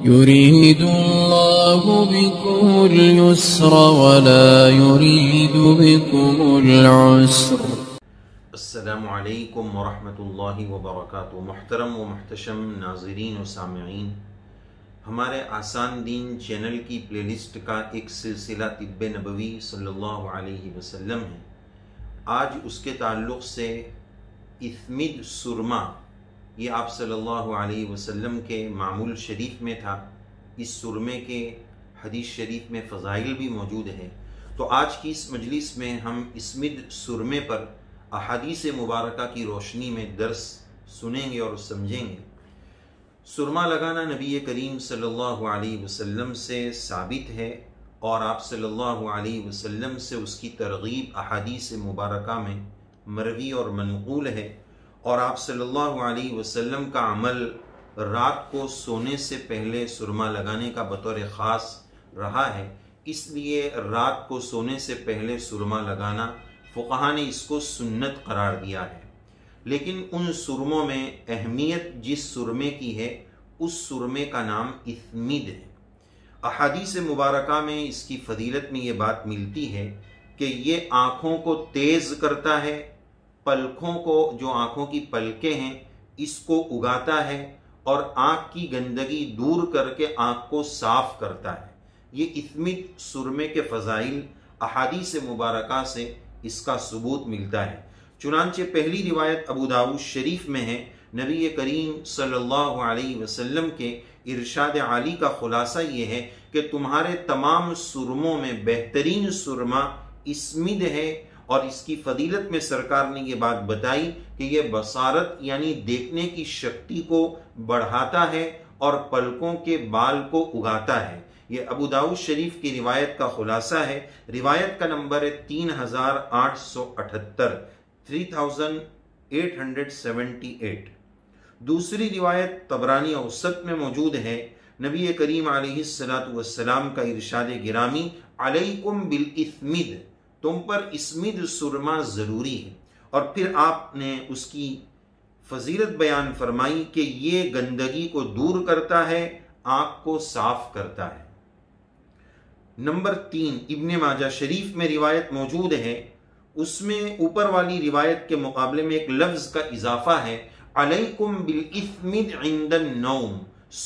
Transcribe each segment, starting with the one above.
يريد الله بكم اليسر ولا يريد بكم العسر۔ السلام علیکم ورحمۃ اللہ وبرکاتہ۔ محترم و محتشم ناظرین و سامعین، ہمارے آسان دین چینل کی پلے لسٹ کا ایک سلسلہ طب نبوی صلی اللہ علیہ وسلم ہے۔ آج اس کے تعلق سے اثمد سرما، یہ آپ صلی اللہ علیہ وسلم کے معمول شریف میں تھا۔ اس سرمے کے حدیث شریف میں فضائل بھی موجود ہے، تو آج کی اس مجلس میں ہم اثمد سرمے پر احادیث مبارکہ کی روشنی میں درس سنیں گے اور سمجھیں گے۔ سرما لگانا نبی کریم صلی اللہ علیہ وسلم سے ثابت ہے، اور آپ صلی اللہ علیہ وسلم سے اس کی ترغیب احادیث مبارکہ میں مروی اور منقول ہے، اور آپ صلی اللہ علیہ وسلم کا عمل رات کو سونے سے پہلے سرما لگانے کا بطور خاص رہا ہے۔ اس لیے رات کو سونے سے پہلے سرما لگانا فقہا نے اس کو سنت قرار دیا ہے۔ لیکن ان سرموں میں اہمیت جس سرمے کی ہے، اس سرمے کا نام اثمد ہے۔ احادیث مبارکہ میں اس کی فضیلت میں یہ بات ملتی ہے کہ یہ آنکھوں کو تیز کرتا ہے، پلکوں کو، جو آنکھوں کی پلکیں ہیں، اس کو اگاتا ہے، اور آنکھ کی گندگی دور کر کے آنکھ کو صاف کرتا ہے۔ یہ اثمد سرمے کے فضائل احادیث مبارکہ سے اس کا ثبوت ملتا ہے۔ چنانچہ پہلی روایت ابو داؤد شریف میں ہے، نبی کریم صلی اللہ علیہ وسلم کے ارشاد عالی کا خلاصہ یہ ہے کہ تمہارے تمام سرموں میں بہترین سرما اثمد ہے، اور اس کی فضیلت میں سرکار نے یہ بات بتائی کہ یہ بصارت یعنی دیکھنے کی شکتی کو بڑھاتا ہے اور پلکوں کے بال کو اگاتا ہے۔ یہ ابو داؤد شریف کی روایت کا خلاصہ ہے۔ روایت کا نمبر ہے 3878، 3878۔ دوسری روایت طبرانی اوسط میں موجود ہے، نبی کریم علیہ السلام کا ارشاد گرامی، علیکم بالاثمد، تم پر اثمد سرما ضروری ہے۔ اور پھر آپ نے اس کی فضیلت بیان فرمائی کہ یہ گندگی کو دور کرتا ہے، آنکھ کو صاف کرتا ہے۔ نمبر 3، ابن ماجہ شریف میں روایت موجود ہے، اس میں اوپر والی روایت کے مقابلے میں ایک لفظ کا اضافہ ہے، علیکم بالاثمد عند النوم،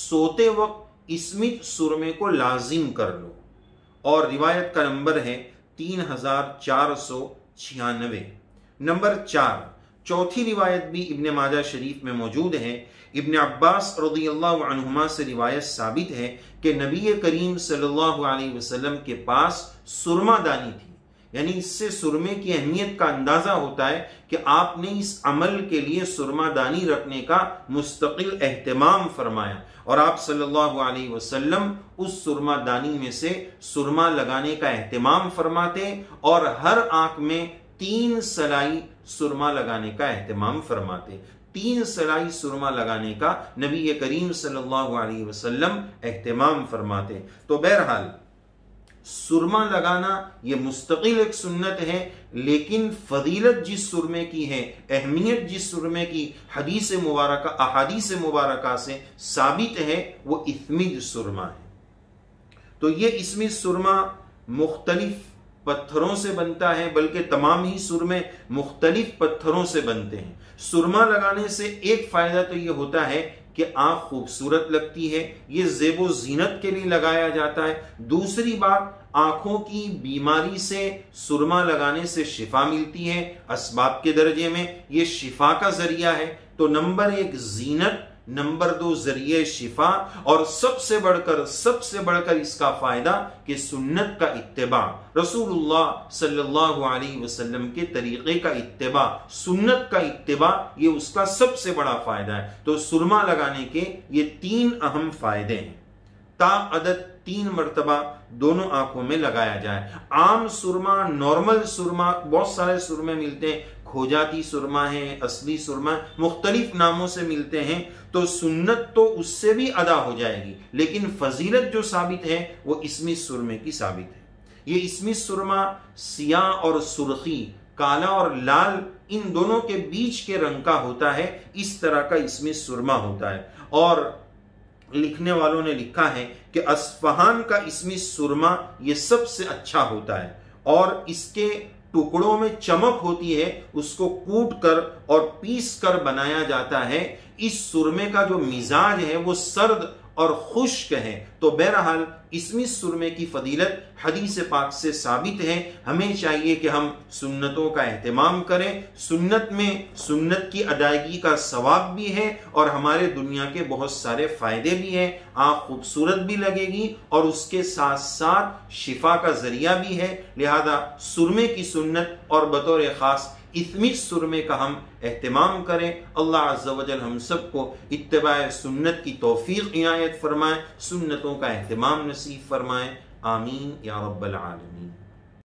سوتے وقت اثمد سرمے کو لازم کر لو۔ اور روایت کا نمبر ہے 3496۔ نمبر 4، چوتھی روایت بھی ابن ماجہ شریف میں موجود ہے۔ ابن عباس رضی اللہ عنہما سے روایت ثابت ہے کہ نبی کریم صلی اللہ علیہ وسلم کے پاس سرما دانی تھی، یعنی اس سے سرمے کی اہمیت کا اندازہ ہوتا ہے کہ آپ نے اس عمل کے لیے سرما دانی رکھنے کا مستقل اہتمام فرمایا، اور آپ صلی اللہ علیہ وسلم اس سرما دانی میں سے سرما لگانے کا اہتمام فرماتے، اور ہر آنکھ میں 3 سلائی سرما لگانے کا اہتمام فرماتے۔ 3 سلائی سرما لگانے کا نبی کریم صلی اللہ علیہ وسلم اہتمام فرماتے۔ تو بہرحال سرما لگانا یہ مستقل ایک سنت ہے، لیکن فضیلت جس سرمے کی ہے، اہمیت جس سرمے کی حدیث مبارکہ احادیث مبارکہ سے ثابت ہے، وہ اثمد سرما ہے۔ تو یہ اثمد سرما مختلف پتھروں سے بنتا ہے، بلکہ تمام ہی سرمے مختلف پتھروں سے بنتے ہیں۔ سرما لگانے سے ایک فائدہ تو یہ ہوتا ہے کہ آنکھ خوبصورت لگتی ہے، یہ زیب و زینت کے لیے لگایا جاتا ہے۔ دوسری بات، آنکھوں کی بیماری سے سرما لگانے سے شفا ملتی ہے، اسباب کے درجے میں یہ شفا کا ذریعہ ہے۔ تو نمبر 1 زینت، نمبر 2 ذریعہ شفا، اور سب سے بڑھ کر اس کا فائدہ کہ سنت کا اتباع، رسول اللہ صلی اللہ علیہ وسلم کے طریقے کا اتباع، سنت کا اتباع، یہ اس کا سب سے بڑا فائدہ ہے۔ تو سرما لگانے کے یہ 3 اہم فائدے ہیں۔ تا عدد 3 مرتبہ دونوں آنکھوں میں لگایا جائے۔ عام سرما، نارمل سرما، بہت سارے سرمے ملتے ہیں، کھوجاتی سرما ہے، اصلی سرما، مختلف ناموں سے ملتے ہیں، تو سنت تو اس سے بھی ادا ہو جائے گی، لیکن فضیلت جو ثابت ہے وہ اثمد سرمے کی ثابت ہے۔ یہ اثمد سرما سیاہ اور سرخی، کالا اور لال، ان دونوں کے بیچ کے رنگ کا ہوتا ہے، اس طرح کا اثمد سرما ہوتا ہے۔ اور لکھنے والوں نے لکھا ہے کہ اصفہان کا اسمی سرما یہ سب سے اچھا ہوتا ہے اور اس کے ٹکڑوں میں چمک ہوتی ہے، اس کو کوٹ کر اور پیس کر بنایا جاتا ہے۔ اس سرمے کا جو مزاج ہے وہ سرد اور خشک ہے۔ تو بہرحال اسمی سرمے کی فضیلت حدیث پاک سے ثابت ہے۔ ہمیں چاہیے کہ ہم سنتوں کا اہتمام کریں، سنت میں سنت کی ادائیگی کا ثواب بھی ہے اور ہمارے دنیا کے بہت سارے فائدے بھی ہیں۔ آنکھ خوبصورت بھی لگے گی اور اس کے ساتھ ساتھ شفا کا ذریعہ بھی ہے۔ لہذا سرمے کی سنت اور بطور خاص اسمی سرمے کا ہم اہتمام کریں۔ اللہ عز و جل ہم سب کو اتباع سنت کی توفیق عنایت فرمائے، سنتوں کا اہتمام نصیب فرمائے، آمین یا رب العالمین۔